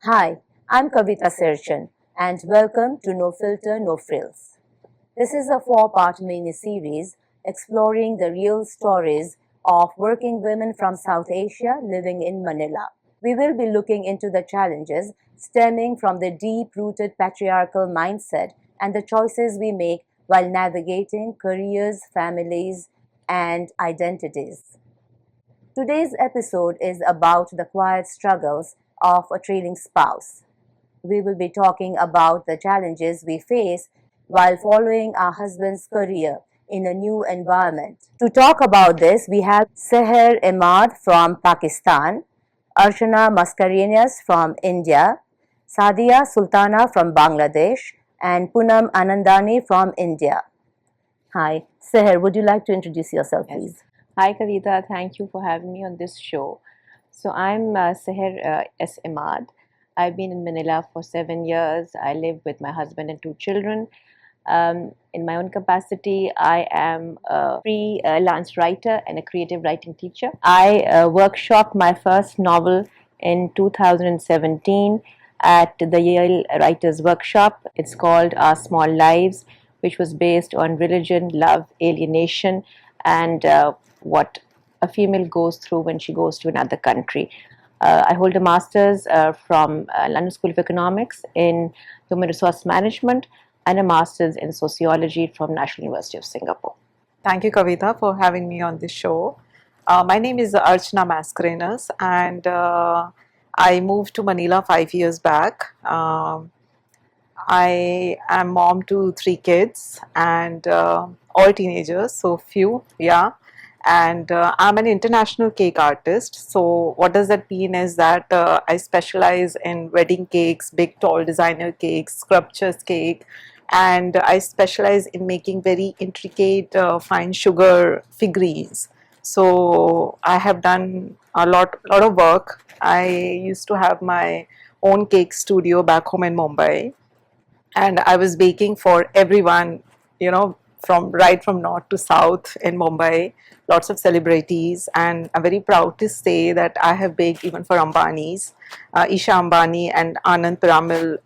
Hi, I'm Kavita Sherchan and welcome to No Filter, No Frills. This is a four-part mini-series exploring the real stories of working women from South Asia living in Manila. We will be looking into the challenges stemming from the deep-rooted patriarchal mindset and the choices we make while navigating careers, families, and identities. Today's episode is about the quiet struggles of a trailing spouse. We will be talking about the challenges we face while following our husband's career in a new environment. To talk about this, we have Seher Ahmad from Pakistan, Archana Mascarenhas from India, Sadia Sultana from Bangladesh, and Poonam Anandani from India. Hi, Seher, would you like to introduce yourself, please? Hi Kavita, thank you for having me on this show. So I'm Seher S. Ahmad. I've been in Manila for 7 years. I live with my husband and two children. In my own capacity, I am a freelance writer and a creative writing teacher. I workshopped my first novel in 2017 at the Yale Writers Workshop. It's called Our Small Lives, which was based on religion, love, alienation, and what a female goes through when she goes to another country. I hold a master's from London School of Economics in Human Resource Management and a master's in sociology from National University of Singapore. Thank you, Kavita, for having me on this show. My name is Archana Mascarenhas, and I moved to Manila 5 years back. I am mom to three kids and all teenagers, so few, yeah. And I'm an international cake artist. So what does that mean is that I specialize in wedding cakes, big tall designer cakes, sculptures cake, and I specialize in making very intricate fine sugar figurines. So I have done a lot of work. I used to have my own cake studio back home in Mumbai, and I was baking for everyone, from north to south in Mumbai, lots of celebrities, and I'm very proud to say that I have baked even for Ambani's, Isha Ambani and Anand Piramil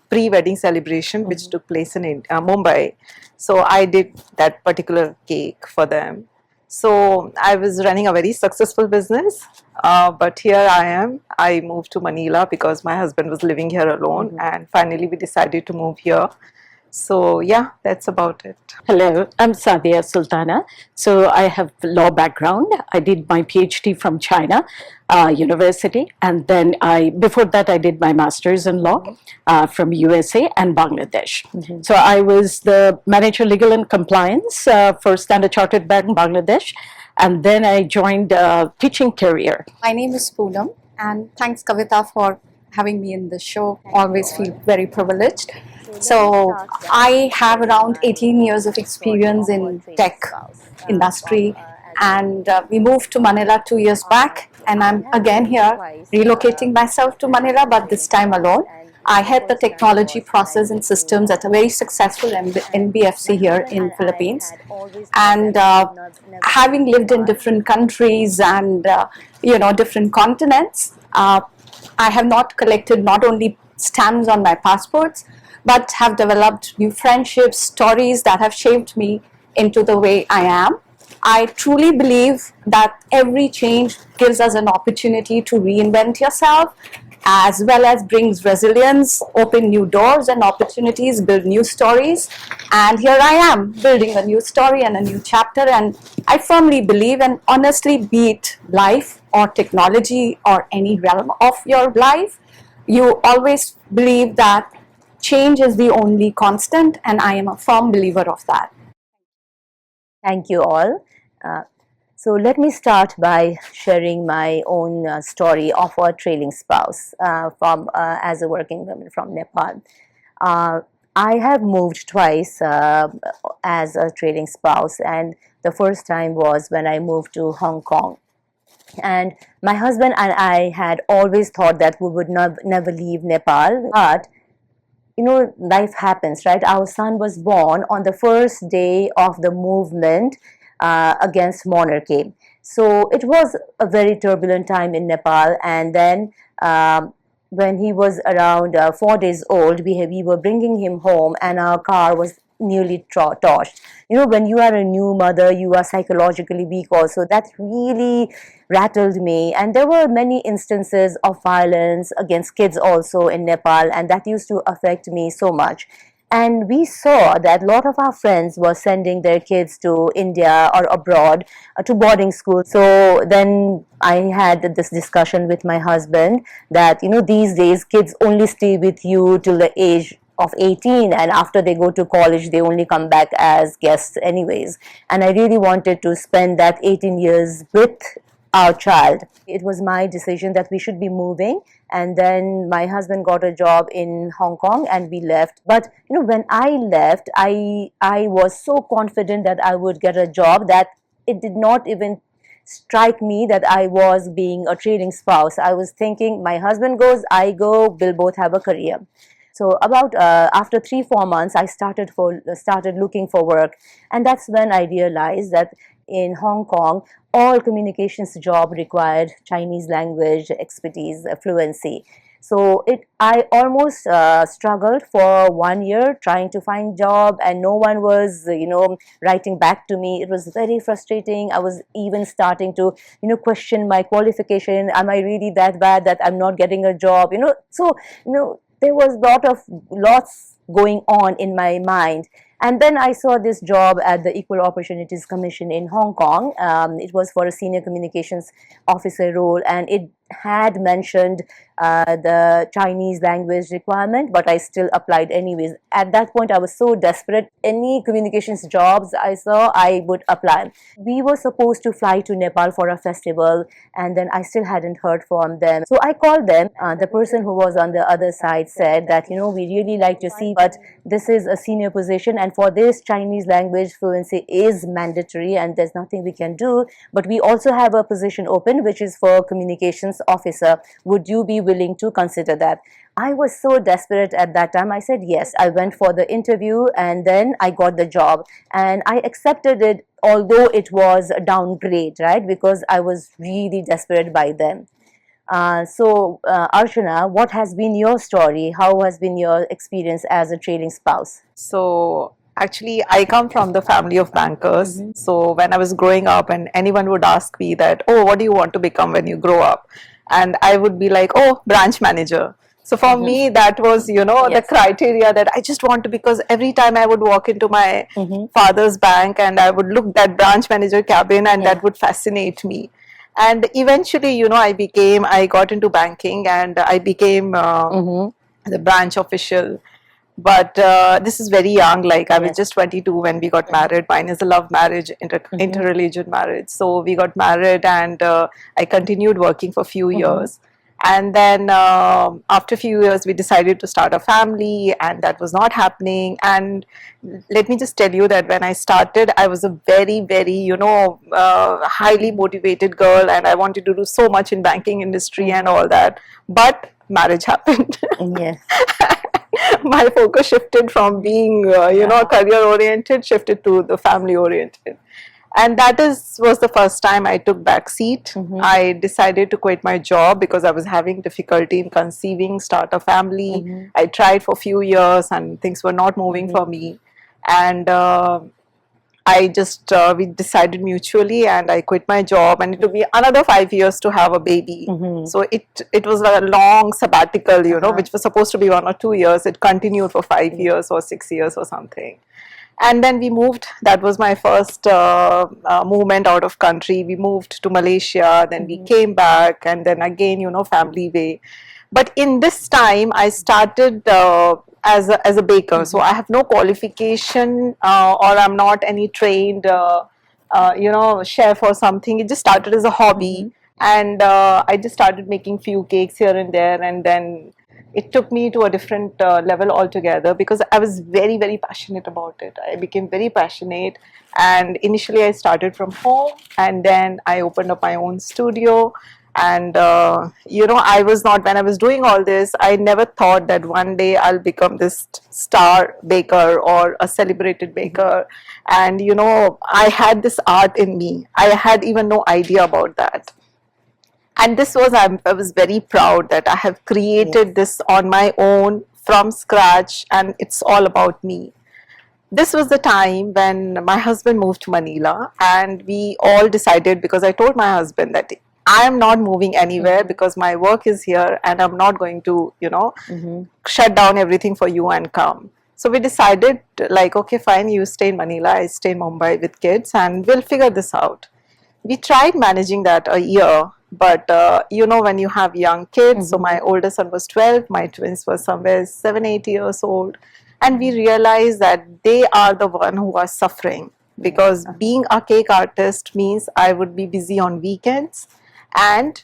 pre-wedding celebration, which took place in Mumbai. So I did that particular cake for them. So I was running a very successful business, but here I am. I moved to Manila because my husband was living here alone, and finally we decided to move here. So yeah, that's about it. Hello, I'm Sadia Sultana. So I have law background. I did my PhD from China University, and then before that I did my master's in law from USA and Bangladesh. So I was the manager legal and compliance for Standard Chartered Bank Bangladesh, and then I joined a teaching career. My name is Poonam, and thanks Kavita for having me in the show. Always feel very privileged. So I have around 18 years of experience in tech industry, and we moved to Manila 2 years back, and I'm again here relocating myself to Manila, but this time alone. I head the technology process and systems at a very successful NBFC here in Philippines, and having lived in different countries and different continents, I have not collected not only stamps on my passports, but have developed new friendships, stories that have shaped me into the way I am. I truly believe that every change gives us an opportunity to reinvent yourself, as well as brings resilience, open new doors and opportunities, build new stories. And here I am building a new story and a new chapter. And I firmly believe, and honestly, be it life or technology or any realm of your life, you always believe that change is the only constant, and I am a firm believer of that. Thank you all. So let me start by sharing my own story of a trailing spouse from as a working woman from Nepal. I have moved twice as a trailing spouse, and the first time was when I moved to Hong Kong. And my husband and I had always thought that we would never leave Nepal, but life happens, right? Our son was born on the first day of the movement against monarchy. So it was a very turbulent time in Nepal, and then when he was around 4 days old, we were bringing him home and our car was nearly toshed. You know, when you are a new mother, you are psychologically weak also. That really rattled me. And there were many instances of violence against kids also in Nepal, and that used to affect me so much. And we saw that a lot of our friends were sending their kids to India or abroad to boarding school. So then I had this discussion with my husband that, you know, these days kids only stay with you till the age of 18, and after they go to college they only come back as guests anyways. And I really wanted to spend that 18 years with our child. It was my decision that we should be moving, and then my husband got a job in Hong Kong and we left. But you know, when I left, I was so confident that I would get a job that it did not even strike me that I was being a trading spouse. I was thinking, my husband goes, I go, we'll both have a career. So about after 3-4 months, I started looking for work, and that's when I realized that in Hong Kong, all communications job required Chinese language expertise, fluency. So I almost struggled for 1 year trying to find job, and no one was, you know, writing back to me. It was very frustrating. I was even starting to, you know, question my qualification. Am I really that bad that I'm not getting a job? You know, so you know, there was lots going on in my mind. And then I saw this job at the Equal Opportunities Commission in Hong Kong. It was for a senior communications officer role, and it had mentioned the Chinese language requirement, but I still applied anyways. At that point, I was so desperate. Any communications jobs I saw, I would apply. We were supposed to fly to Nepal for a festival, and then I still hadn't heard from them. So I called them. The person who was on the other side said that, you know, we really like to see, but this is a senior position, and for this, Chinese language fluency is mandatory, and there's nothing we can do. But we also have a position open, which is for communications officer. Would you be willing to consider that? I was so desperate at that time. I said yes. I went for the interview, and then I got the job, and I accepted it, although it was a downgrade, right? Because I was really desperate by then. Archana, what has been your story? How has been your experience as a trading spouse? So actually, I come from the family of bankers. So when I was growing up, and anyone would ask me that, oh, what do you want to become when you grow up? And I would be like, oh, branch manager. So for me, that was, you know, the criteria that I just want to, because every time I would walk into my father's bank and I would look that branch manager cabin, and that would fascinate me. And eventually, you know, I got into banking, and I became the branch official. But this is very young, like I was just 22 when we got married. Mine is a love marriage, interreligion marriage. So we got married, and I continued working for a few years. And then after a few years, we decided to start a family, and that was not happening. And let me just tell you that when I started, I was a very, very, you know, highly motivated girl, and I wanted to do so much in banking industry and all that. But marriage happened. Yes. My focus shifted from being, you know, career oriented, shifted to the family oriented. And that was the first time I took back seat. I decided to quit my job because I was having difficulty in conceiving, start a family. I tried for a few years and things were not moving for me. And we decided mutually, and I quit my job, and it took me another 5 years to have a baby. So it was a long sabbatical, you know, which was supposed to be 1 or 2 years. It continued for 5 years or 6 years or something. And then we moved. That was my first movement out of country. We moved to Malaysia, then we came back, and then again, you know, family way. But in this time, I started as a baker. So I have no qualification, or I'm not any trained, you know, chef or something. It just started as a hobby, and I just started making few cakes here and there, and then it took me to a different level altogether, because I was very, very passionate about it. I became very passionate, and initially I started from home, and then I opened up my own studio. And you know, when I was doing all this, I never thought that one day I'll become this star baker or a celebrated baker. And you know, I had this art in me. I had even no idea about that. And this was, I was very proud that I have created this on my own from scratch, and it's all about me. This was the time when my husband moved to Manila, and we all decided, because I told my husband that I am not moving anywhere because my work is here and I'm not going to, shut down everything for you and come. So we decided, like, okay, fine, you stay in Manila, I stay in Mumbai with kids, and we'll figure this out. We tried managing that a year, but when you have young kids, so my older son was 12, my twins were somewhere 7-8 years old, and we realized that they are the one who are suffering, because being a cake artist means I would be busy on weekends, and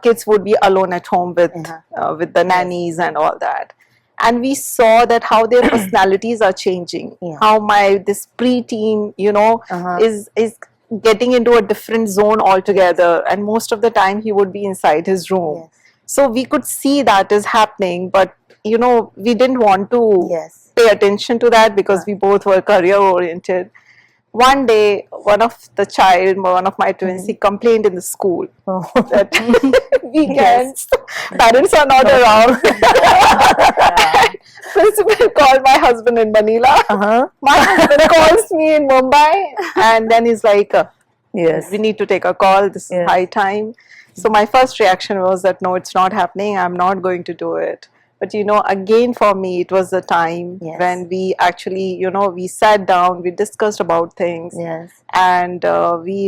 kids would be alone at home with the nannies and all that. And we saw that how their personalities are changing, how this preteen, is getting into a different zone altogether, and most of the time he would be inside his room. So we could see that is happening, but we didn't want to pay attention to that because we both were career oriented. One day, one of my twins, he complained in the school that weekends, parents are not around. Principal called my husband in Manila. My husband calls me in Mumbai, and then he's like, we need to take a call, this is high time. So my first reaction was that, no, it's not happening, I'm not going to do it. But again, for me, it was the time when we actually, we sat down, we discussed about things, and we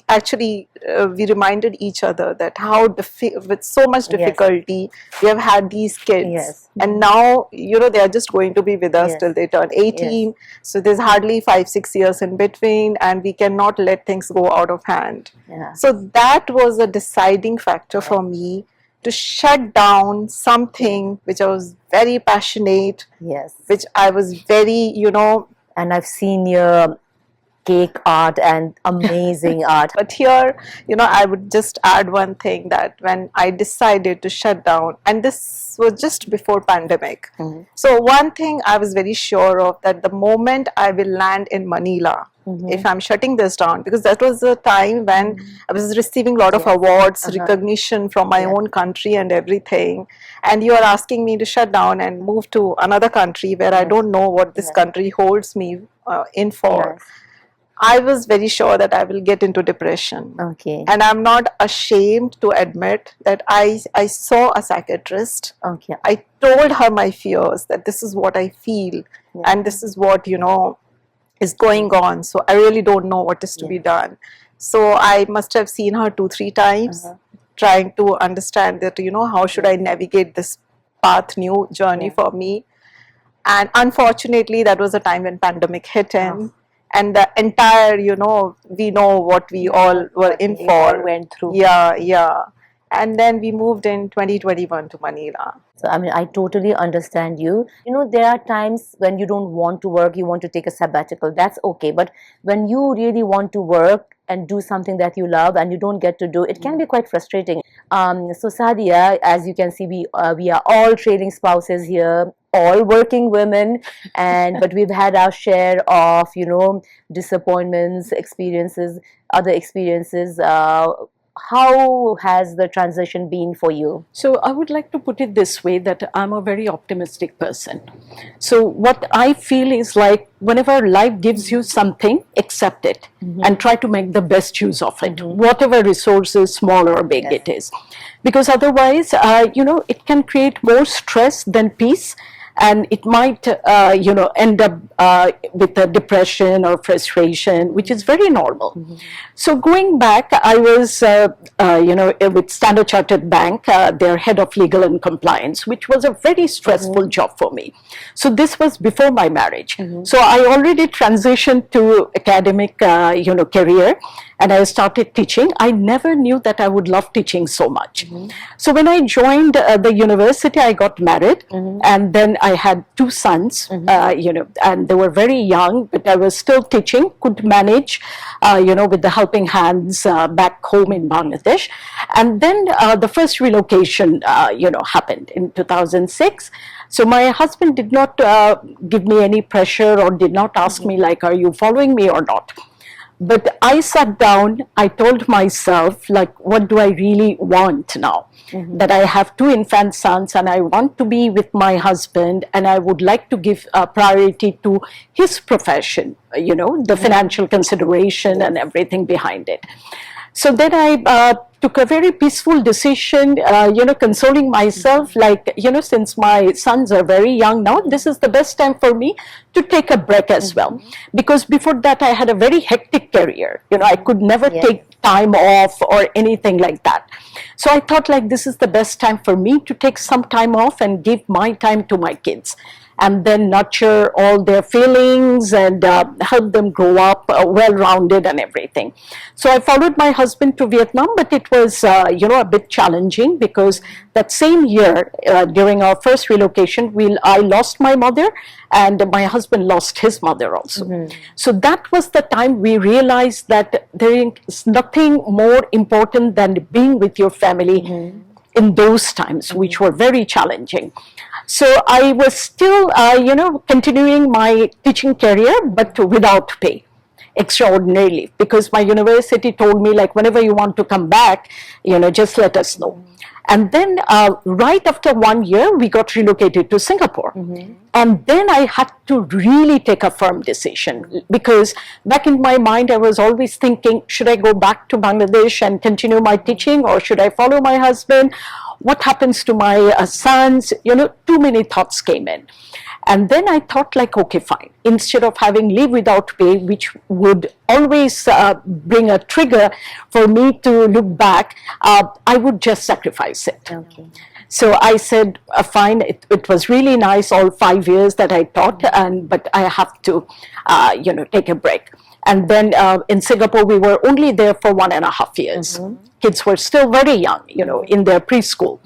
actually we reminded each other that how with so much difficulty we have had these kids, and now they are just going to be with us till they turn 18. So there's hardly 5-6 years in between, and we cannot let things go out of hand. So that was a deciding factor for me, to shut down something which I was very passionate, which I was very, And I've seen your cake art and amazing art. But here, I would just add one thing, that when I decided to shut down, and this was just before pandemic. So one thing I was very sure of, that the moment I will land in Manila, if I'm shutting this down, because that was the time when I was receiving a lot of awards, recognition from my own country and everything, and you are asking me to shut down and move to another country where I don't know what this country holds me in for. I was very sure that I will get into depression. And I'm not ashamed to admit that I saw a psychiatrist. I told her my fears, that this is what I feel, and this is what, is going on. So I really don't know what is to be done. So I must have seen her 2-3 times, trying to understand that, how should I navigate this new journey for me. And unfortunately, that was a time when pandemic hit in. And the entire, we know what we all were in for. Went through. And then we moved in 2021 to Manila. So, I totally understand you. There are times when you don't want to work, you want to take a sabbatical, that's okay. But when you really want to work and do something that you love and you don't get to do, it can be quite frustrating. So Sadia, as you can see, we are all trailing spouses here, all working women, but we've had our share of, disappointments, experiences, other experiences. How has the transition been for you? So I would like to put it this way, that I'm a very optimistic person. So what I feel is, like, whenever life gives you something, accept it and try to make the best use of it, whatever resources, small or big it is. Because otherwise, it can create more stress than peace. And it might, end up with a depression or frustration, which is very normal. So going back, I was, with Standard Chartered Bank, their head of legal and compliance, which was a very stressful job for me. So this was before my marriage. So I already transitioned to academic, career, and I started teaching. I never knew that I would love teaching so much. So when I joined the university, I got married, and then I had 2 sons, and they were very young, but I was still teaching, could manage, with the helping hands back home in Bangladesh. And then the first relocation, happened in 2006. So my husband did not give me any pressure, or did not ask me, like, are you following me or not? But I sat down, I told myself, like, what do I really want now? That I have two infant sons and I want to be with my husband, and I would like to give priority to his profession, the financial consideration and everything behind it. So then I took a very peaceful decision, consoling myself, like, since my sons are very young now, this is the best time for me to take a break as well. Because before that, I had a very hectic career. I could never take time off or anything like that. So I thought, like, this is the best time for me to take some time off and give my time to my kids, and then nurture all their feelings and help them grow up well-rounded and everything. So I followed my husband to Vietnam, but it was, a bit challenging, because that same year, during our first relocation, I lost my mother, and my husband lost his mother also. So that was the time we realized that there is nothing more important than being with your family in those times, which were very challenging. So I was still, continuing my teaching career, but without pay, extraordinarily, because my university told me, like, whenever you want to come back, just let us know. And then right after 1 year, we got relocated to Singapore. And then I had to really take a firm decision, because back in my mind, I was always thinking, should I go back to Bangladesh and continue my teaching, or should I follow my husband? What happens to my sons? Too many thoughts came in. And then I thought, like, okay, fine. Instead of having leave without pay, which would always bring a trigger for me to look back, I would just sacrifice it. Okay. So I said, fine, it was really nice all 5 years that I taught, but I have to, take a break. And then in Singapore, we were only there for 1.5 years. Kids were still very young, in their preschool.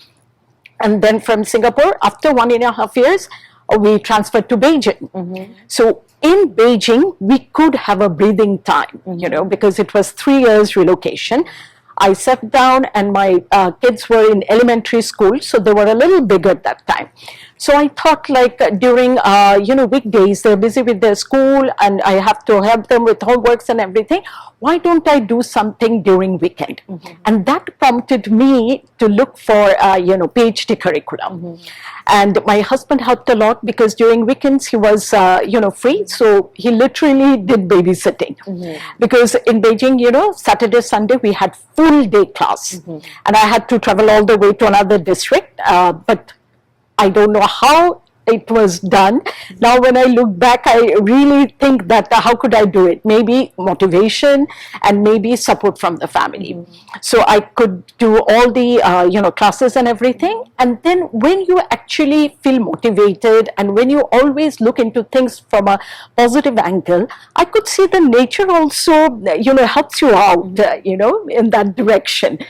And then from Singapore, after 1.5 years, we transferred to Beijing. So in Beijing, we could have a breathing time, because it was 3 years relocation. I sat down, and my kids were in elementary school, so they were a little bigger at that time. So I thought, like, during, weekdays, they're busy with their school, and I have to help them with homeworks and everything. Why don't I do something during weekend? And that prompted me to look for, PhD curriculum. And my husband helped a lot, because during weekends he was, free. So he literally did babysitting. Because in Beijing, Saturday, Sunday, we had full day class. And I had to travel all the way to another district. But I don't know how it was done. Now when I look back, I really think that how could I do it? Maybe motivation and maybe support from the family. So I could do all the classes and everything. And then when you actually feel motivated, and when you always look into things from a positive angle, I could see the nature also helps you out in that direction.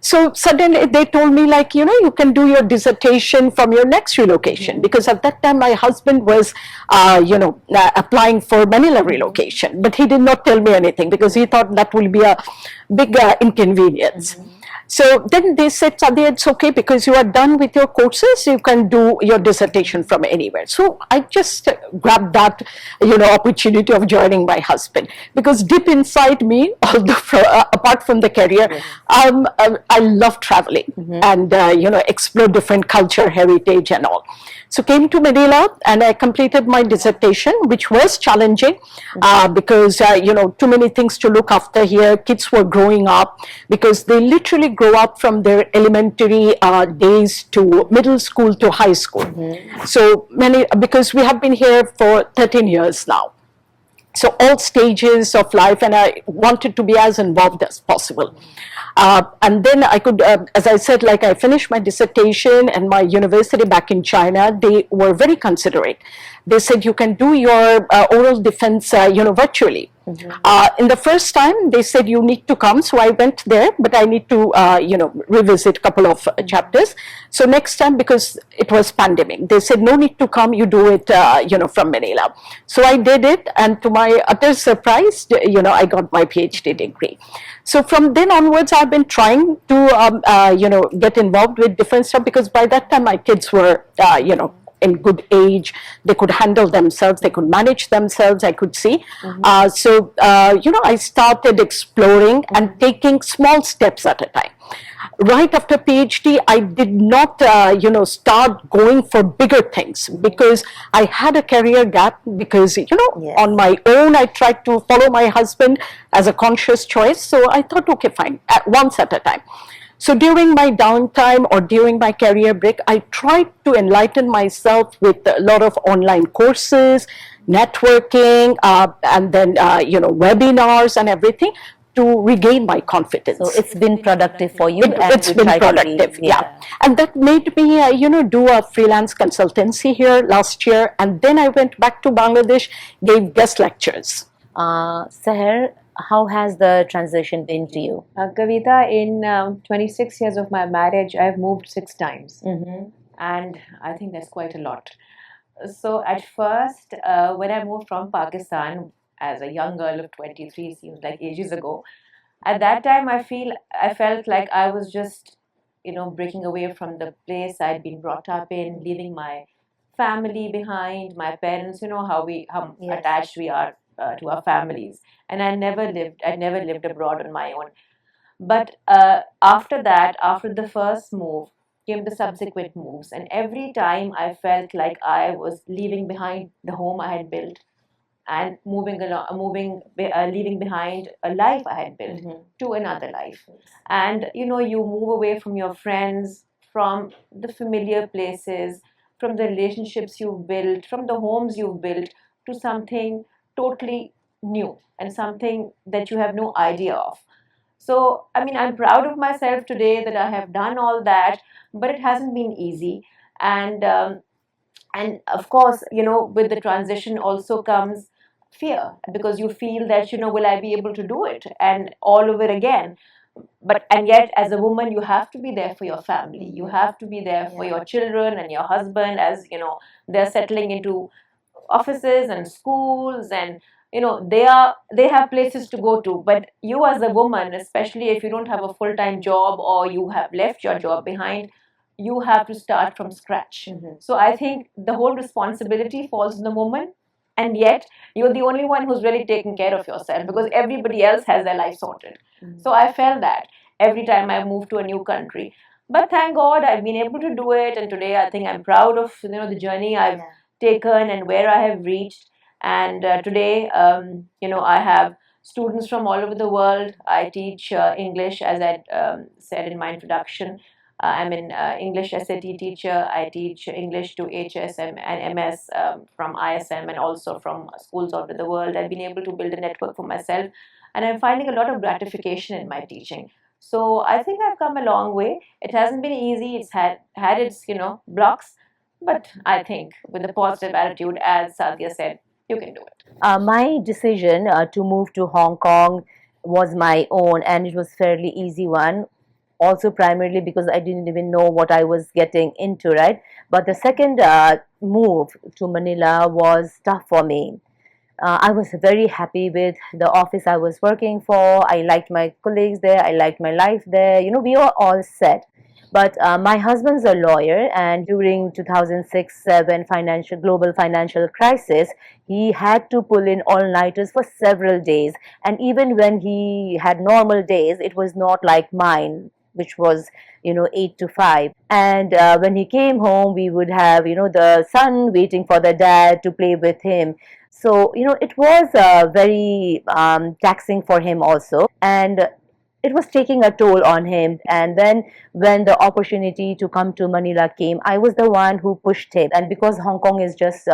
So suddenly they told me, like, you can do your dissertation from your next relocation, because at that time my husband was, applying for Manila relocation, but he did not tell me anything, because he thought that will be a big inconvenience. So then they said, Sadia, it's okay, because you are done with your courses, you can do your dissertation from anywhere. So I just grabbed that, opportunity of joining my husband, because deep inside me, although apart from the career, I love traveling and, explore different culture, heritage and all. So came to Manila, and I completed my dissertation, which was challenging because, too many things to look after here. Kids were growing up, because they literally grow up from their elementary days to middle school to high school. So because we have been here for 13 years now. So all stages of life, and I wanted to be as involved as possible. And then I could, as I said, like, I finished my dissertation, and my university back in China, they were very considerate. They said, you can do your oral defense, virtually. In the first time, they said, you need to come. So I went there, but I need to, revisit a couple of chapters. So next time, because it was pandemic, they said, no need to come, you do it, from Manila. So I did it, and to my utter surprise, I got my PhD degree. So from then onwards, I've been trying to, get involved with different stuff, because by that time my kids were, in good age. They could handle themselves, they could manage themselves, I could see. I started exploring and taking small steps at a time. Right after PhD, I did not, start going for bigger things because I had a career gap because, Yes. on my own, I tried to follow my husband as a conscious choice. So I thought, okay, fine, once at a time. So during my downtime or during my career break, I tried to enlighten myself with a lot of online courses, networking, and then, webinars and everything, to regain my confidence. So it's been productive for you. It's you been try to be- productive, yeah. And that made me, do a freelance consultancy here last year. And then I went back to Bangladesh, gave guest lectures. Seher, how has the transition been to you? Kavita, in 26 years of my marriage, I've moved 6 times. And I think that's quite a lot. So at first, when I moved from Pakistan as a young girl of 23, seems like ages ago, at that time I felt like I was just, breaking away from the place I'd been brought up in, leaving my family behind, my parents, how Yes. attached we are to our families. And I never lived abroad on my own. But after that, after the first move, came the subsequent moves, and every time I felt like I was leaving behind the home I had built and leaving behind a life I had built to another life. And you move away from your friends, from the familiar places, from the relationships you've built, from the homes you've built, to something totally new and something that you have no idea of. So, I mean, I'm proud of myself today that I have done all that, but it hasn't been easy. And of course, with the transition also comes fear, because you feel that, will I be able to do it and all over again? But and yet, as a woman, you have to be there for your family. You have to be there for your children and your husband, as they're settling into offices and schools, and they have places to go to. But you, as a woman, especially if you don't have a full-time job or you have left your job behind, you have to start from scratch. So I think the whole responsibility falls on the woman, and yet you're the only one who's really taking care of yourself, because everybody else has their life sorted. So I felt that every time I moved to a new country. But thank God I've been able to do it, and today I think I'm proud of the journey I've taken and where I have reached. And today, I have students from all over the world. I teach English, as I said in my introduction. I'm an English SAT teacher. I teach English to HSM and MS from ISM and also from schools all over the world. I've been able to build a network for myself, and I'm finding a lot of gratification in my teaching. So I think I've come a long way. It hasn't been easy. It's had its blocks, but I think with a positive attitude, as Sadia said, you can do it. My decision to move to Hong Kong was my own, and it was fairly easy one. Also, primarily because I didn't even know what I was getting into, right? But the second move to Manila was tough for me. I was very happy with the office I was working for. I liked my colleagues there. I liked my life there. We were all set. But my husband's a lawyer, and during 2006-7 global financial crisis, he had to pull in all-nighters for several days. And even when he had normal days, it was not like mine, which was 8 to 5. And when he came home, we would have the son waiting for the dad to play with him. So it was very taxing for him also, and it was taking a toll on him. And then when the opportunity to come to Manila came, I was the one who pushed him. And because Hong Kong is just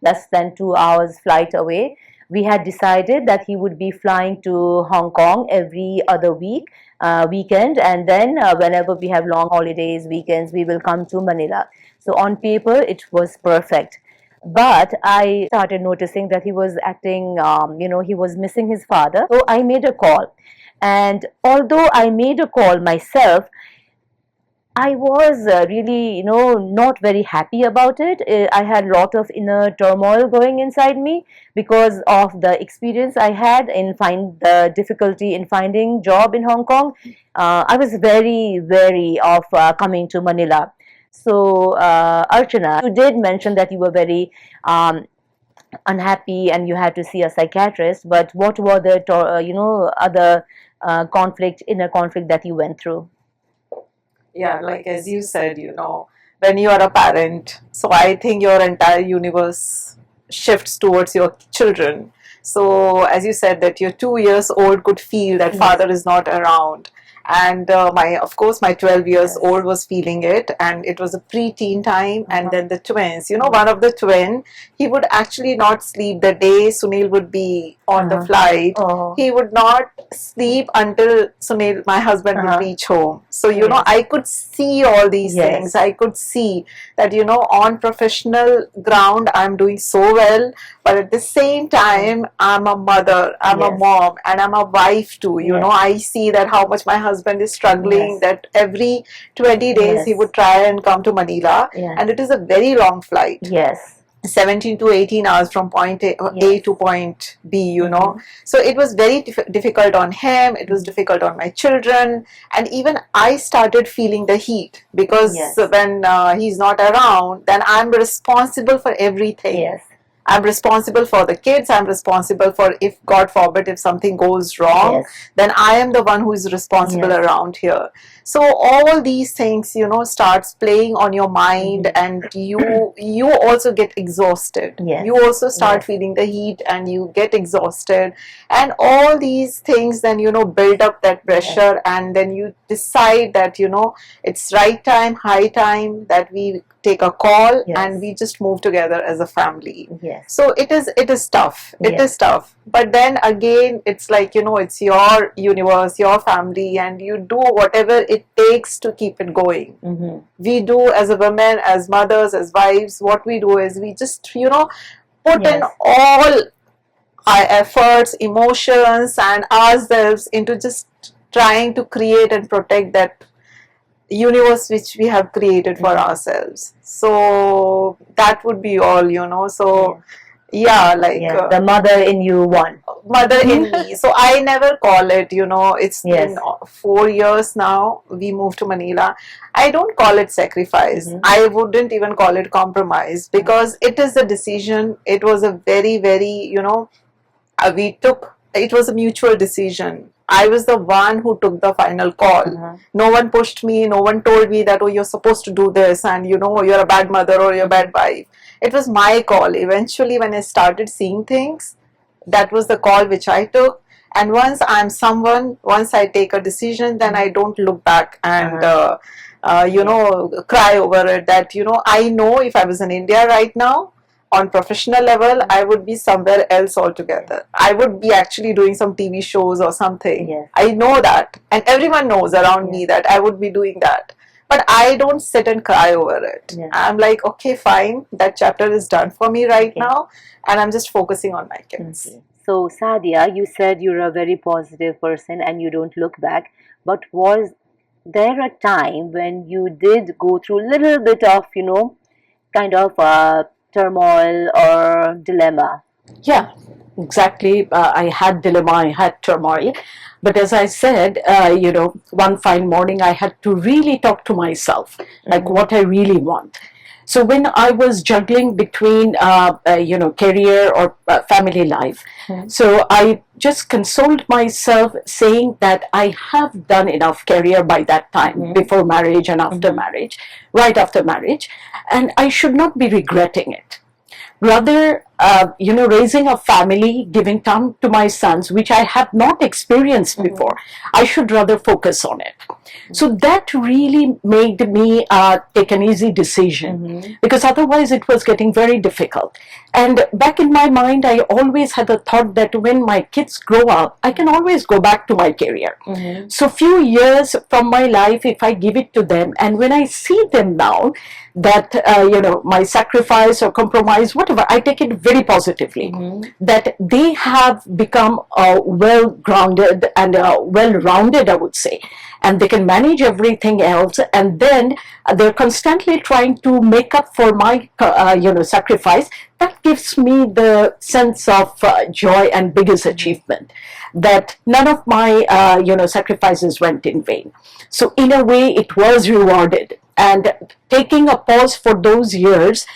less than 2 hours flight away, we had decided that he would be flying to Hong Kong every other weekend, and then whenever we have long holidays, weekends, we will come to Manila. So on paper, it was perfect. But I started noticing that he was acting, he was missing his father. So I made a call. And although I made a call myself, I was really, not very happy about it. I had a lot of inner turmoil going inside me because of the experience I had in the difficulty in finding job in Hong Kong. I was very wary of coming to Manila. So, Archana, you did mention that you were very unhappy and you had to see a psychiatrist, but what were the other inner conflict that you went through? Yeah, like as you said, when you are a parent, so I think your entire universe shifts towards your children. So as you said that your 2 years old could feel that father is not around, and of course my 12 years old was feeling it, and it was a pre-teen time. And then the twins, one of the twin, he would actually not sleep the day Sunil would be on the flight. He would not sleep until Sunil, my husband, would reach home. So I could see all these things. I could see that on professional ground I'm doing so well, but at the same time I'm a mother, I'm a mom, and I'm a wife too. I see that how much my husband is struggling, that every 20 days he would try and come to Manila, and it is a very long flight. 17 to 18 hours from point A to point B, So it was very difficult on him, it was difficult on my children, and even I started feeling the heat, because when he's not around, then I'm responsible for everything. I'm responsible for the kids, I'm responsible for, if God forbid, if something goes wrong, then I am the one who is responsible around here. So all these things, starts playing on your mind, and you also get exhausted. You also start feeling the heat and you get exhausted, and all these things then, build up that pressure, and then you decide that, it's right time, high time that we take a call and we just move together as a family. So it is tough. It is tough. But then again, it's like, it's your universe, your family, and you do whatever it takes to keep it going. We do, as a woman, as mothers, as wives, what we do is we just, put in all our efforts, emotions, and ourselves into just trying to create and protect that universe which we have created for ourselves. So that would be all. So the mother in you won. Mother in me. So I never call it, it's been 4 years now we moved to Manila. I don't call it sacrifice. I wouldn't even call it compromise, because it is a decision. It was a very, very, it was a mutual decision. I was the one who took the final call. No one pushed me, no one told me that, oh, you're supposed to do this, and you're a bad mother or you're a bad wife. It was my call. Eventually, when I started seeing things, that was the call which I took. And once I take a decision, then I don't look back and cry over it. That I know if I was in India right now, on professional level, I would be somewhere else altogether. I would be actually doing some TV shows or something. I know that, and everyone knows around me that I would be doing that. But I don't sit and cry over it. I'm like, okay, fine, that chapter is done for me right now, and I'm just focusing on my kids. So, Sadia, you said you're a very positive person and you don't look back, but was there a time when you did go through a little bit of, kind of turmoil or dilemma? Yeah, exactly. I had dilemma, I had turmoil. But as I said, one fine morning I had to really talk to myself, like what I really want. So when I was juggling between, career or family life, so I just consoled myself saying that I have done enough career by that time, before marriage and after marriage, right after marriage, and I should not be regretting it. Rather, raising a family, giving time to my sons, which I have not experienced before, I should rather focus on it. So that really made me take an easy decision, because otherwise it was getting very difficult. And back in my mind, I always had the thought that when my kids grow up, I can always go back to my career. So few years from my life, if I give it to them, and when I see them now, that my sacrifice or compromise, whatever, I take it very positively, that they have become well-grounded and well-rounded, I would say, and they can manage everything else, and then they're constantly trying to make up for my sacrifice. That gives me the sense of joy and biggest achievement, that none of my sacrifices went in vain. So in a way it was rewarded, And taking a pause for those years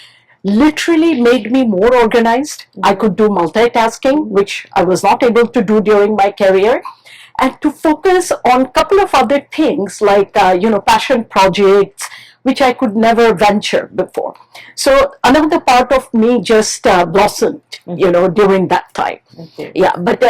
literally made me more organized. I could do multitasking, which I was not able to do during my career, and to focus on a couple of other things like passion projects, which I could never venture before. So another part of me just blossomed, during that time. Okay. Yeah, but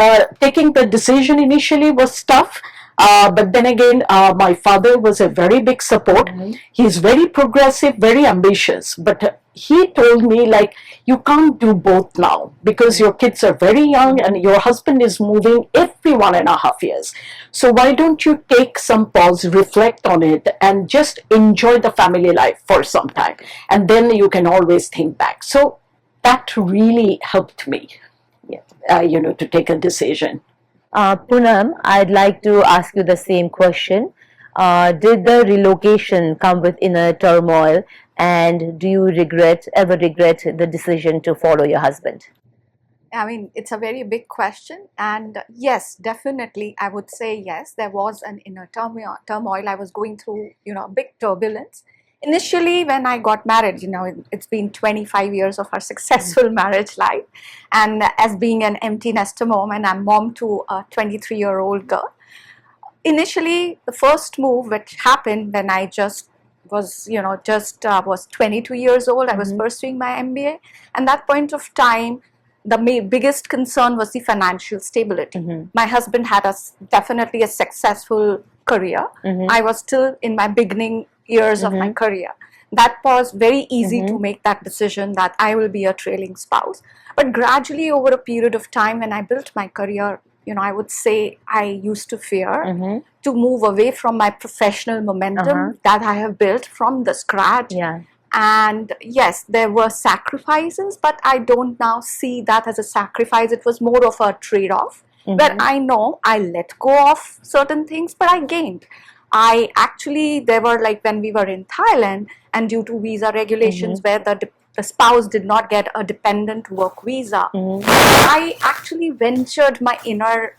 taking the decision initially was tough. But then again, my father was a very big support. He's very progressive, very ambitious. But he told me, like, you can't do both now because your kids are very young and your husband is moving every 1.5 years. So why don't you take some pause, reflect on it, and just enjoy the family life for some time, and then you can always think back. So that really helped me, to take a decision. Poonam, I'd like to ask you the same question. Did the relocation come with inner turmoil, and do you ever regret the decision to follow your husband? I mean, it's a very big question, and yes, definitely, I would say yes. There was an inner turmoil. I was going through, a big turbulence. Initially, when I got married, it's been 25 years of our successful marriage life, and as being an empty nester mom, and I'm mom to a 23-year-old girl. Initially, the first move which happened when I just was, was 22 years old. I was pursuing my MBA, and that point of time, the biggest concern was the financial stability. My husband had definitely a successful career. I was still in my beginning years of my career. That was very easy to make that decision that I will be a trailing spouse. But gradually over a period of time when I built my career, I would say I used to fear to move away from my professional momentum that I have built from the scratch. Yeah. And yes, there were sacrifices, but I don't now see that as a sacrifice. It was more of a trade-off where I know I let go of certain things, but I gained. There were like when we were in Thailand, and due to visa regulations where the spouse did not get a dependent work visa, I actually ventured my inner,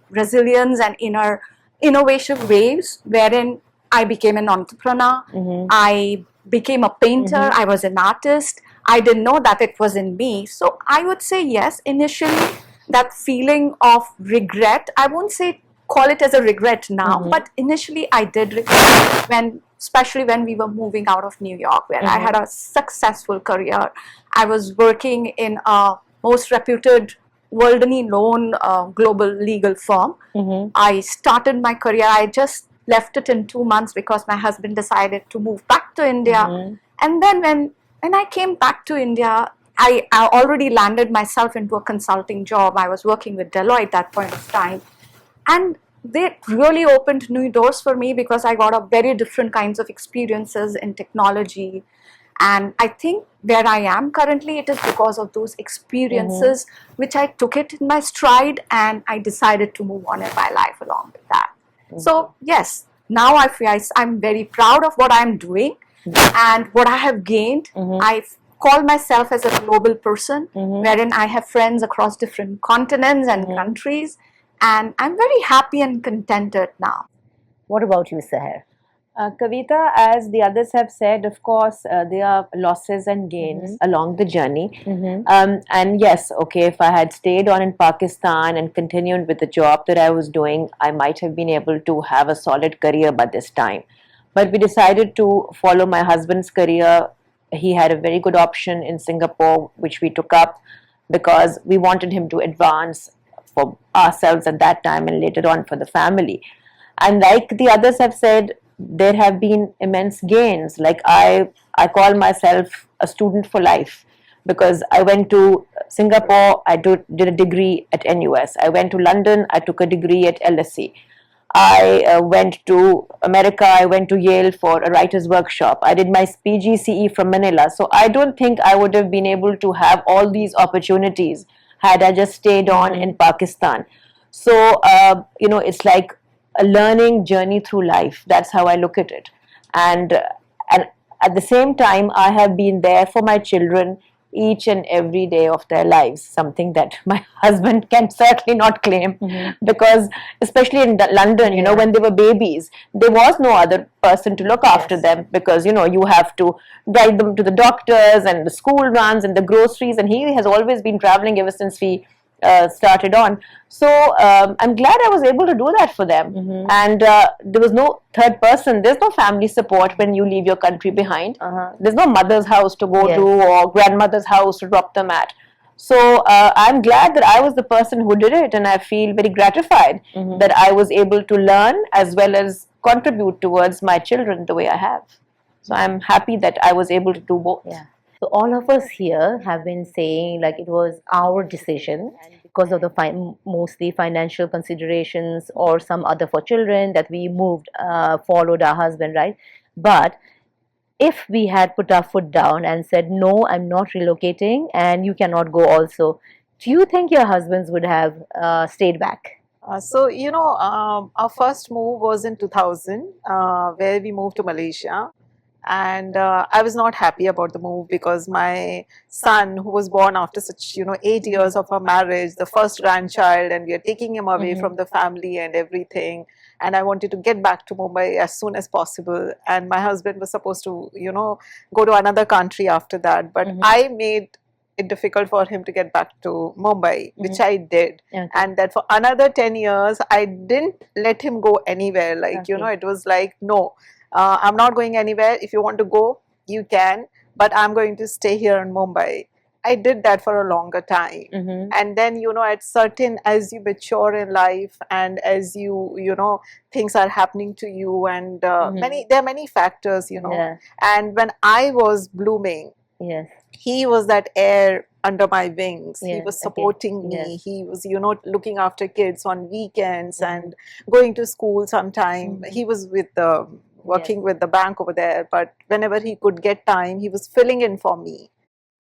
resilience and inner innovation waves, wherein I became an entrepreneur. I became a painter. I was an artist. I didn't know that it was in me. So I would say yes, initially that feeling of regret, I won't say call it as a regret now, but initially I did regret especially when we were moving out of New York, where I had a successful career. I was working in a most reputed worldly known global legal firm. I started my career. I just left it in 2 months because my husband decided to move back to India. And then when I came back to India, I already landed myself into a consulting job. I was working with Deloitte at that point of time. And they really opened new doors for me because I got a very different kinds of experiences in technology. And I think where I am currently, it is because of those experiences, which I took it in my stride, and I decided to move on in my life along with that. So yes, now I'm very proud of what I'm doing and what I have gained. I call myself as a global person, wherein I have friends across different continents and countries, and I'm very happy and contented now. What about you, Seher? Kavita, as the others have said, of course, there are losses and gains along the journey. And yes, okay, if I had stayed on in Pakistan and continued with the job that I was doing, I might have been able to have a solid career by this time. But we decided to follow my husband's career. He had a very good option in Singapore, which we took up because we wanted him to advance for ourselves at that time and later on for the family. And like the others have said, there have been immense gains. Like I call myself a student for life because I went to Singapore, I did a degree at NUS. I went to London, I took a degree at LSE. I went to America, I went to Yale for a writer's workshop. I did my PGCE from Manila. So I don't think I would have been able to have all these opportunities had I just stayed on in Pakistan. So, it's like a learning journey through life. That's how I look at it. And at the same time, I have been there for my children each and every day of their lives, something that my husband can certainly not claim, because especially in London, you know, when they were babies, there was no other person to look after them, because you know, you have to drive them to the doctors and the school runs and the groceries, and he has always been traveling ever since we started on. So I'm glad I was able to do that for them. And there was no third person. There's no family support when you leave your country behind. There's no mother's house to go to or grandmother's house to drop them at. So I'm glad that I was the person who did it, and I feel very gratified that I was able to learn as well as contribute towards my children the way I have. So I'm happy that I was able to do both. Yeah. So all of us here have been saying like it was our decision because of the mostly financial considerations or some other for children that we moved, followed our husband, right? But if we had put our foot down and said, no, I'm not relocating and you cannot go also, do you think your husbands would have stayed back? So, you know, our first move was in 2000, where we moved to Malaysia. And I was not happy about the move because my son, who was born after such, you know, 8 years of our marriage, the first grandchild, and we are taking him away from the family and everything. And I wanted to get back to Mumbai as soon as possible. And my husband was supposed to, you know, go to another country after that. But I made it difficult for him to get back to Mumbai, which I did. And that for another 10 years, I didn't let him go anywhere. Like, you know, it was like, no. I'm not going anywhere. If you want to go, you can, but I'm going to stay here in Mumbai. I did that for a longer time. And then, you know, as you mature in life and as you know, things are happening to you, and there are many factors, you know. And when I was blooming, he was that air under my wings. He was supporting me. He was, you know, looking after kids on weekends and going to school sometime. He was with the working with the bank over there, but whenever he could get time, he was filling in for me.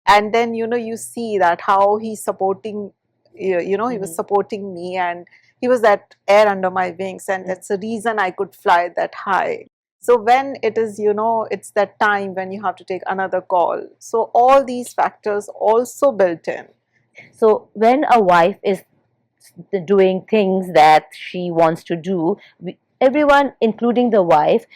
And then, you know, you see that how he's supporting, you know, he was supporting me, and he was that air under my wings, and that's the reason I could fly that high. So when it is, you know, it's that time when you have to take another call. So all these factors also built in. So when a wife is doing things that she wants to do, everyone, including the wife,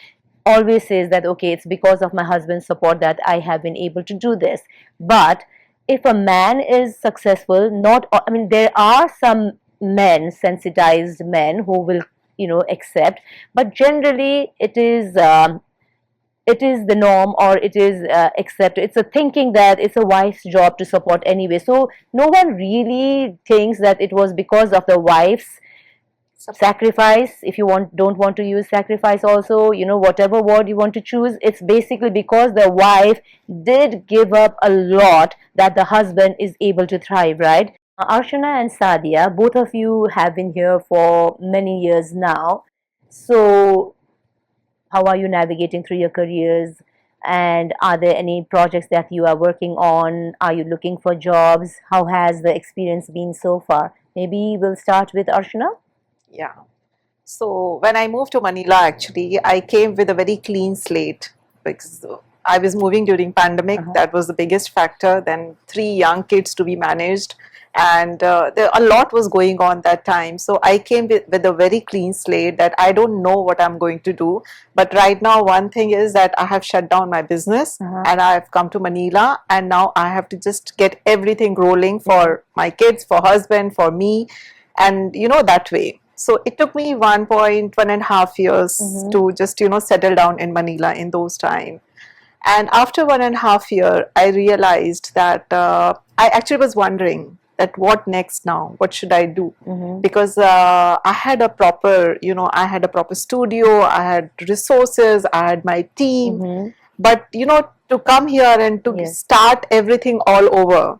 always says that, okay, it's because of my husband's support that I have been able to do this. But if a man is successful, I mean, there are some men, sensitized men, who will, you know, accept, but generally it is the norm, or it is accepted. It's a thinking that it's a wife's job to support anyway. So no one really thinks that it was because of the wife's sacrifice. If you don't want to use sacrifice also, you know, whatever word you want to choose, it's basically because the wife did give up a lot that the husband is able to thrive, right? Archana and Sadia, both of you have been here for many years now. So how are you navigating through your careers? And are there any projects that you are working on? Are you looking for jobs? How has the experience been so far? Maybe we'll start with Archana. Yeah. So when I moved to Manila, actually, I came with a very clean slate because I was moving during pandemic. That was the biggest factor. Then 3 young kids to be managed, and a lot was going on that time. So I came with a very clean slate that I don't know what I'm going to do. But right now, one thing is that I have shut down my business and I have come to Manila, and now I have to just get everything rolling for my kids, for husband, for me, and you know, that way. So it took me 1.5 years to just, you know, settle down in Manila in those times. And after 1.5 years, I realized that I actually was wondering that what next now? What should I do? Because I had a proper, you know, I had a proper studio, I had resources, I had my team. But, you know, to come here and to start everything all over,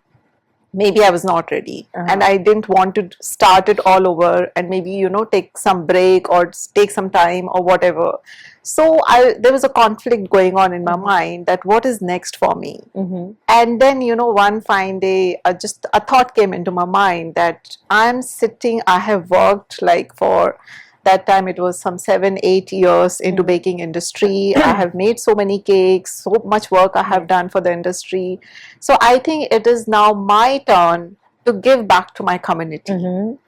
maybe I was not ready, and I didn't want to start it all over and maybe, you know, take some break or take some time or whatever. So there was a conflict going on in my mind that what is next for me. And then, you know, one fine day, just a thought came into my mind that I have worked like for that time it was some 7-8 years into baking industry. I have made so many cakes, so much work I have done for the industry. So I think it is now my turn to give back to my community.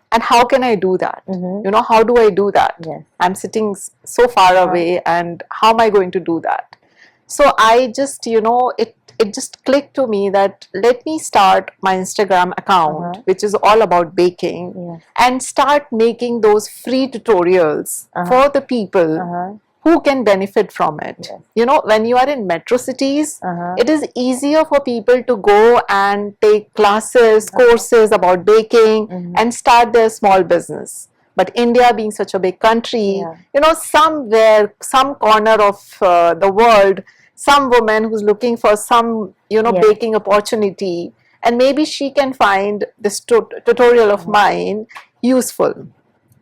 And how can I do that? You know, how do I do that? Yes. I'm sitting so far away, and how am I going to do that? So I just, you know, it just clicked to me that let me start my Instagram account, which is all about baking, and start making those free tutorials for the people who can benefit from it. You know, when you are in metro cities, it is easier for people to go and take classes, courses about baking and start their small business. But India being such a big country, you know, somewhere, some corner of the world, some woman who's looking for some, you know, baking opportunity, and maybe she can find this tutorial of mine useful.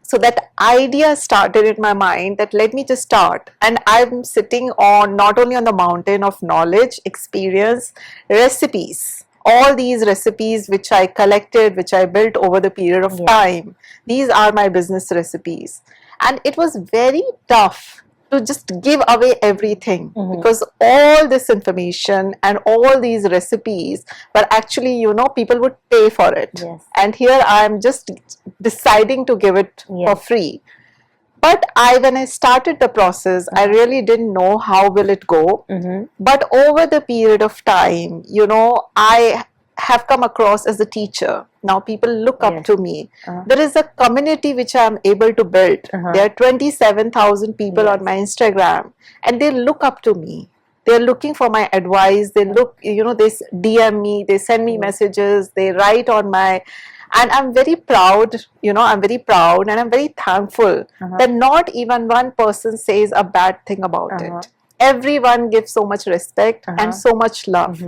So that idea started in my mind that let me just start. And I'm sitting on not only on the mountain of knowledge, experience, recipes, all these recipes which I collected, which I built over the period of time. These are my business recipes. And it was very tough to just give away everything because all this information and all these recipes were actually, you know, people would pay for it. And here I'm just deciding to give it for free. But when I started the process, I really didn't know how will it go. But over the period of time, you know, I have come across as a teacher. Now people look up to me. There is a community which I am able to build. There are 27,000 people on my Instagram, and they look up to me. They're looking for my advice. They look, you know, they DM me, they send me messages, they write on my, and I'm very proud, you know, I'm very proud and I'm very thankful that not even one person says a bad thing about it. Everyone gives so much respect and so much love.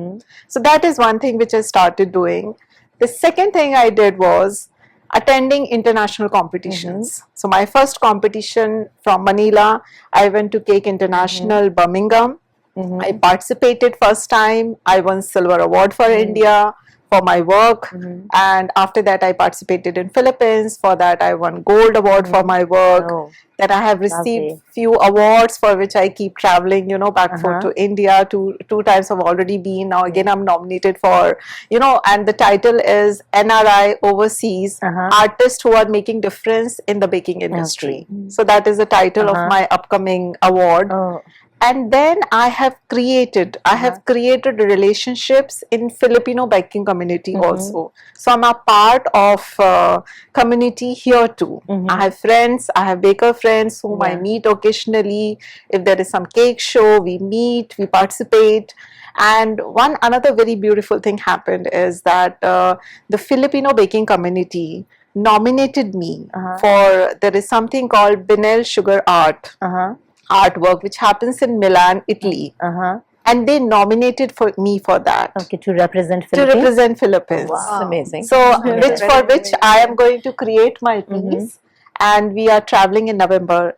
So that is one thing which I started doing. The second thing I did was attending international competitions. So my first competition from Manila, I went to Cake International, Birmingham. I participated first time. I won silver award for India for my work, and after that I participated in Philippines. For that I won gold award for my work. Then I have received few awards for which I keep traveling, you know, back and forth to India. Two times I've already been. Now again I'm nominated for, you know, and the title is NRI Overseas Artists Who Are Making Difference in the Baking Industry. So that is the title of my upcoming award. And then I have created relationships in Filipino baking community also. So I'm a part of community here too. I have friends, I have baker friends whom I meet occasionally. If there is some cake show, we meet, we participate. And another very beautiful thing happened is that the Filipino baking community nominated me for, there is something called Binel Sugar Art. Artwork which happens in Milan, Italy, and they nominated me for that. To represent Philippines. To represent Philippines. Wow. Amazing. So, which I am going to create my piece, and we are traveling in November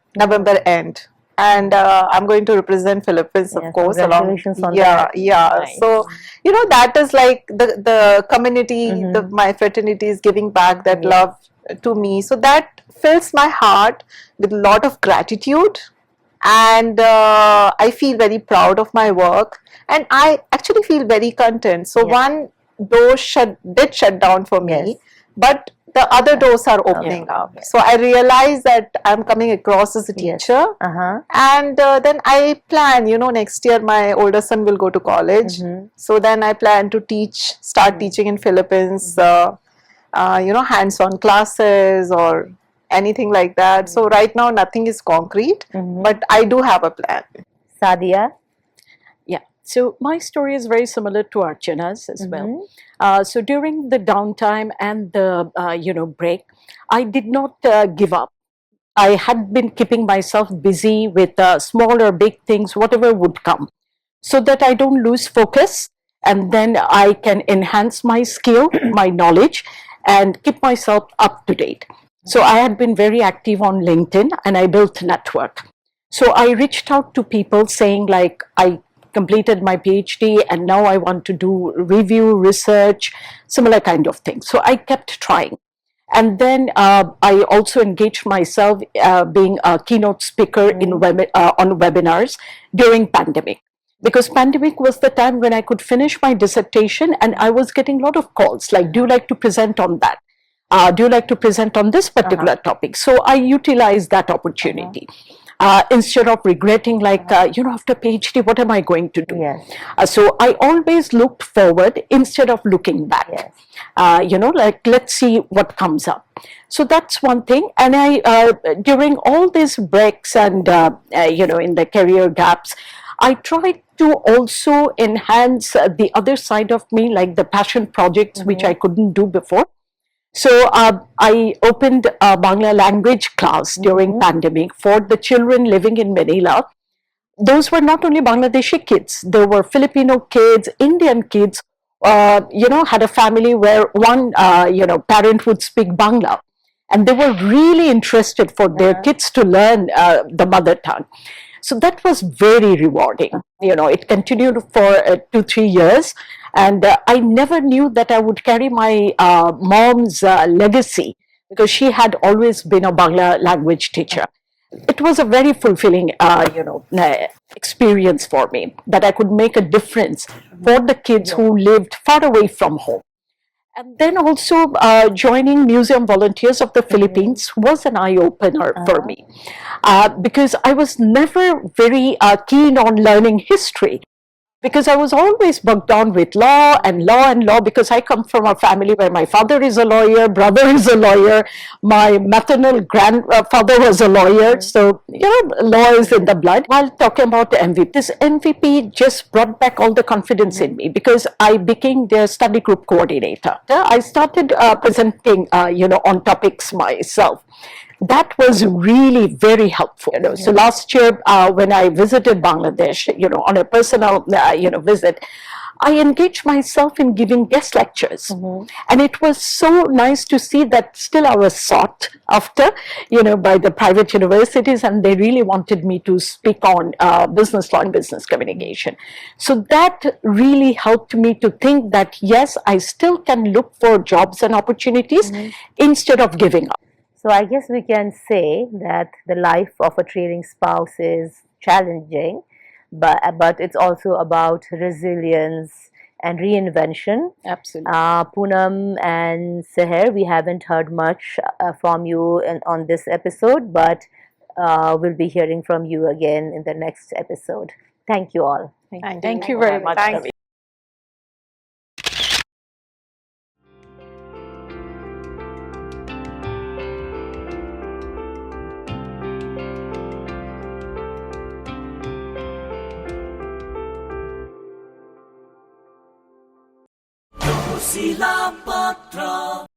end, and I'm going to represent Philippines, of course. Congratulations on that. Nice. So, you know, that is like the community, my fraternity is giving back that love to me. So that fills my heart with a lot of gratitude. And I feel very proud of my work, and I actually feel very content. So one door did shut down for me, but the other doors are opening up. So I realize that I'm coming across as a teacher, and then I plan, you know, next year my older son will go to college. So then I plan to start teaching in Philippines, you know, hands-on classes or anything like that. So right now nothing is concrete, but I do have a plan. Sadia? Yeah, so my story is very similar to Archana's as well. So during the downtime and the break, I did not give up. I had been keeping myself busy with small or big things, whatever would come, so that I don't lose focus, and then I can enhance my skill, my knowledge, and keep myself up to date. So I had been very active on LinkedIn, and I built a network. So I reached out to people saying, like, I completed my PhD and now I want to do review, research, similar kind of thing. So I kept trying. And then I also engaged myself being a keynote speaker on webinars during pandemic. Because pandemic was the time when I could finish my dissertation, and I was getting a lot of calls like, do you like to present on that? Do you like to present on this particular topic? So I utilized that opportunity. Instead of regretting, like, after PhD, what am I going to do? Yes. So I always looked forward instead of looking back. Yes. Like, let's see what comes up. So that's one thing. And I, during all these breaks and, in the career gaps, I tried to also enhance the other side of me, like the passion projects, which I couldn't do before. So I opened a Bangla language class during pandemic for the children living in Manila. Those were not only Bangladeshi kids, there were Filipino kids, Indian kids, had a family where one, parent would speak Bangla. And they were really interested for their kids to learn the mother tongue. So that was very rewarding. It continued for 2-3 years. And I never knew that I would carry my mom's legacy, because she had always been a Bangla language teacher. It was a very fulfilling, experience for me, that I could make a difference for the kids who lived far away from home. And then also joining Museum Volunteers of the Philippines was an eye-opener for me, because I was never very keen on learning history, because I was always bogged down with law and law and law, because I come from a family where my father is a lawyer, brother is a lawyer, my maternal grandfather was a lawyer, so, law is in the blood. While talking about the MVP, this MVP just brought back all the confidence in me, because I became their study group coordinator. I started presenting, on topics myself. That was really very helpful. So last year, when I visited Bangladesh, on a personal, visit, I engaged myself in giving guest lectures. And it was so nice to see that still I was sought after, by the private universities, and they really wanted me to speak on business law and business communication. So that really helped me to think that, yes, I still can look for jobs and opportunities instead of giving up. So I guess we can say that the life of a trailing spouse is challenging, but it's also about resilience and reinvention. Absolutely. Poonam and Seher, we haven't heard much from you on this episode, but we'll be hearing from you again in the next episode. Thank you all. Thank you very much. Kavita. Silapatra